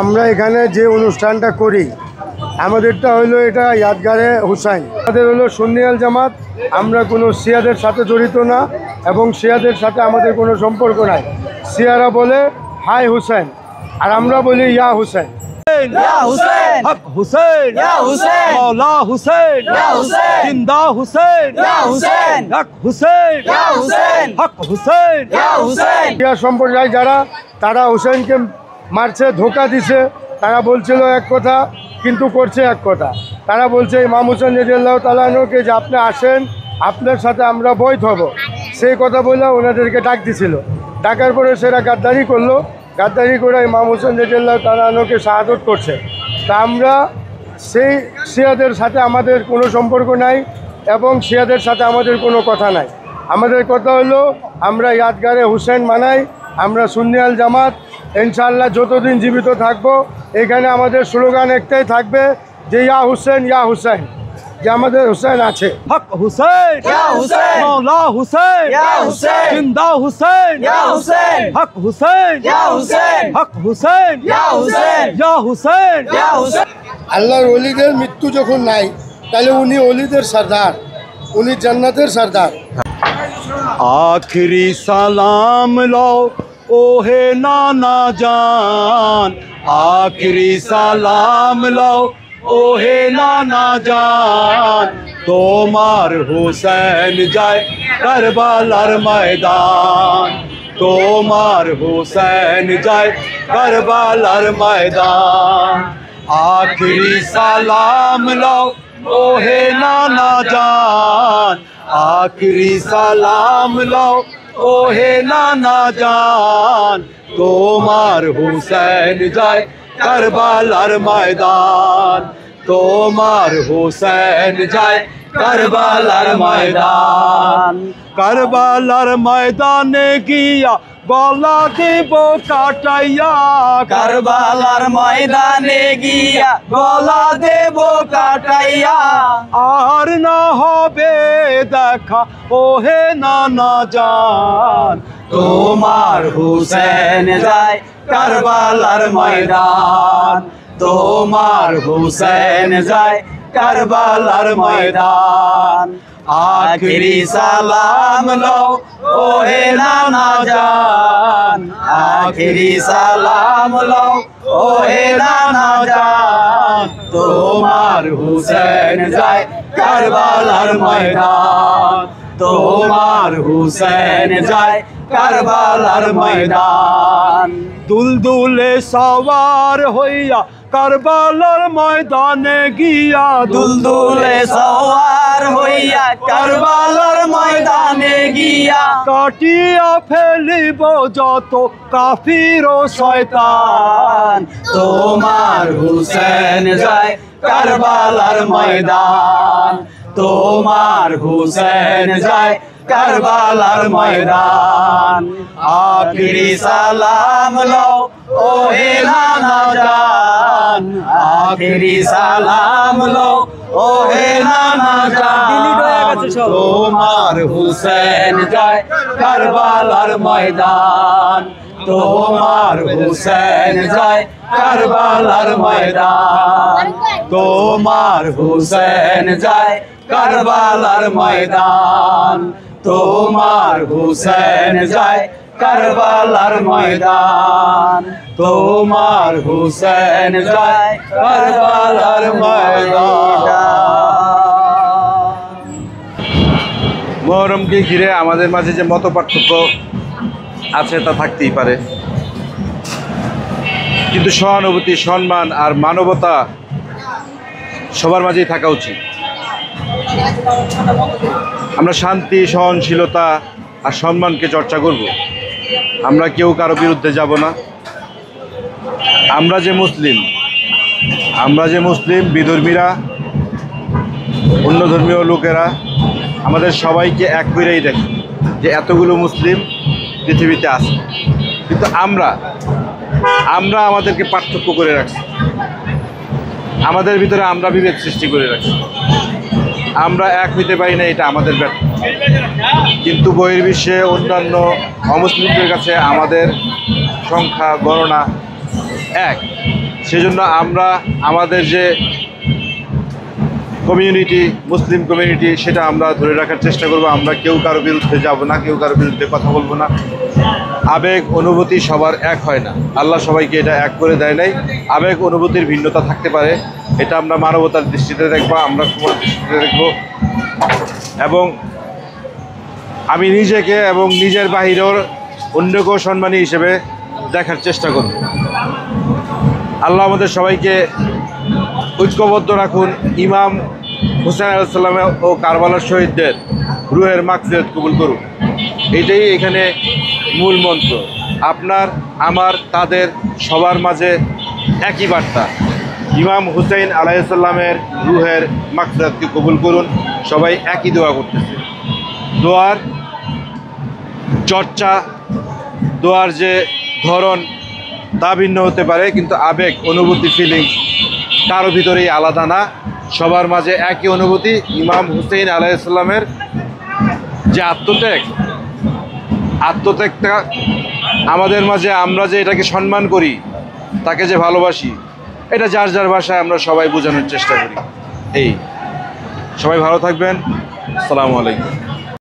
আমরা এখানে যে অনুষ্ঠানটা করি আমাদেরটা হলো এটা ইয়াদগারে হুসাইন। আমাদের হলো সুন্নি আল জামাত। আমরা কোনো শিয়াদের সাথে জড়িত না এবং শিয়াদের সাথে আমাদের কোনো সম্পর্ক নাই। শিয়ারা বলে হাই হুসাইন আর আমরা বলি ইয়া হুসাইন। या हुसैन हक हुसैन या हुसैन मौला हुसैन या हुसैन जिंदा हुसैन या हुसैन हक हुसैन या हुसैन हक हुसैन या हुसैन। শিয়া সম্প্রদায় যারা তারা হুসেনকে মারছে, ধোকা দিছে। তারা বলছিল এক কথা কিন্তু করছে এক কথা। তারা বলছে ইমাম হুসেন রাদিয়াল্লাহু তাআলা আনহুকে যে আপনি আসেন, আপনার সাথে আমরা বৈধ হব, সেই কথা বলে ওনাদেরকে ডাক দিছিল। ডাকার পরে সেরা গাদ্দারি করলো। গাদ্দারি করে ইমাম হুসেন রাদিয়াল্লাহু তাআলা আনহুকে শাহাদত করছে। তা আমরা সেই শিয়াদের সাথে আমাদের কোনো সম্পর্ক নাই এবং শিয়াদের সাথে আমাদের কোনো কথা নাই। আমাদের কথা হলো আমরা ইয়াদগারে হুসেন মানাই। আমরা সুন্নি আল জামাত ইনশাআল্লাহ যতদিন জীবিত থাকবো এখানে আমাদের স্লোগান একটাই থাকবে যে ইয়া হুসেন ইয়া হুসেন, যে আমাদের হুসেন আছে। हक हुसैन या हुसैन मौला हुसैन या हुसैन जिंदा हुसैन या हुसैन हक हुसैन या हुसैन हक हुसैन या हुसैन या हुसैन या हुसैन। আল্লাহর ওলিদের মৃত্যু যখন নাই তাহলে উনি ওলিদের সর্দার, উনি জান্নাতের সর্দার। आखिरी सलाम लो ओहे नाना जान, आखिरी सलाम लो ओहे नाना जान, तोमार हुसैन जाए करबलार मैदान, तोमार हुसैन जाए करबलार मैदान। आखिरी सलाम लो ओहे नाना जान, आखिरी सलाम लो ओहे नाना जान, तोमार हुसैन जाए करबलार मैदान, तोमार हुसैन जाए करबलार मैदान। करबलार मैदाने गিয়া গলা দেব কাটাইয়া, কারবালার ময়দানে গিয়া গলা দেব কাটাইয়া, আর না হবে দেখা ওহে নানা জান, তোমার হুসেন যায় কারবালার ময়দান, তোমার হুসেন যায় কারবালার ময়দান। आखिरी सलाम लो ओहे नाना जान, आखिरी सलाम लो ओहे नाना जान, তোমার হুসেন যায় কারবালার ময়দান, তোমার হুসেন যায় কারবালার ময়দান। দুলদুলে সওয়ার হইয়া কারবালার ময়দানে গিয়া, দুলদুলে সওয়ার হইয়া কারবালার ময়দানে গিয়া, কাটিয়া ফেলিব যত কাফির ও শয়তান, তোমার হুসেন যায় কারবালার ময়দান, তোমার হুসেন যায় কারবালার ময়দান। আখিরি সালাম লো ওহে নানা জান, আখিরি সালাম লো ওহে নানা জান, তোমার হুসেন যায় কারবালার ময়দান, তোমার হুসেন যায় কারবালার ময়দান, তোমার হুসেন যায় কারবালার ময়দান, তোমার হুসেন যায় কারবালার ময়দান তোমার হুসেন জয় কারবালার ময়দান। মুহররমকে ঘিরে আমাদের মাঝে যে মত পার্থক্য আছে তা থাকতেই পারে, কিন্তু সহানুভূতি, সম্মান আর মানবতা সবার মাঝেই থাকা উচিত। আমরা শান্তি, সহনশীলতা আর সম্মানকে চর্চা করব। আমরা কেউ কারো বিরুদ্ধে যাব না। আমরা যে মুসলিম বিধর্মীরা, অন্য ধর্মীয় লোকেরা আমাদের সবাইকে এক করেই দেখে যে এতগুলো মুসলিম পৃথিবীতে আছে, কিন্তু আমরা আমাদেরকে পার্থক্য করে রাখছি, আমাদের ভিতরে আমরা বিভেদ সৃষ্টি করে রাখছি। আমরা এক হইতে পারি না, এটা আমাদের ব্যর্থ। কিন্তু বহির্বিশ্বে অন্যান্য অমুসলিমদের কাছে আমাদের সংখ্যা গণনা এক। সেজন্য আমরা আমাদের যে কমিউনিটি, মুসলিম কমিউনিটি, সেটা আমরা ধরে রাখার চেষ্টা করব। আমরা কেউ কারো বিরুদ্ধে যাব না, কেউ কারো বিরুদ্ধে কথা বলবো না। আবেগ অনুভূতি সবার এক হয় না, আল্লাহ সবাইকে এটা এক করে দেয় নাই। আবেগ অনুভূতির ভিন্নতা থাকতে পারে, এটা আমরা মানবতার দৃষ্টিতে দেখব, আমরা ক্ষমার দৃষ্টিতে দেখব। এবং আমি নিজেকে এবং নিজের বাহিরের অন্যকেও সম্মানী হিসেবে দেখার চেষ্টা করব। আল্লাহ আমাদের সবাইকে ঐক্যবদ্ধ রাখুন। ইমাম হুসেন আলাইহিস সালাম ও কারবালার শহীদদের রুহের মাগফিরাত কবুল করুন, এটাই এখানে মূল মন্ত্র। আপনার, আমার, তাদের সবার মাঝে একই বার্তা, ইমাম হুসেন আলাইহিস সালামের রুহের মাগফিরাতকে কবুল করুন। সবাই একই দোয়া করতেছে। দোয়ার চর্চা, দোয়ার যে ধরন তা ভিন্ন হতে পারে, কিন্তু আবেগ, অনুভূতি, ফিলিংস কারো ভিতরেই আলাদা না, সবার মাঝে একই অনুভূতি। ইমাম হুসেন আলাইহিস সালামের যে আত্মত্যাগটা আমাদের মাঝে, আমরা যে এটাকে সম্মান করি, তাকে যে ভালোবাসি, এটা যার যার ভাষায় আমরা সবাই বোঝানোর চেষ্টা করি। এই সবাই ভালো থাকবেন। আসসালামু আলাইকুম।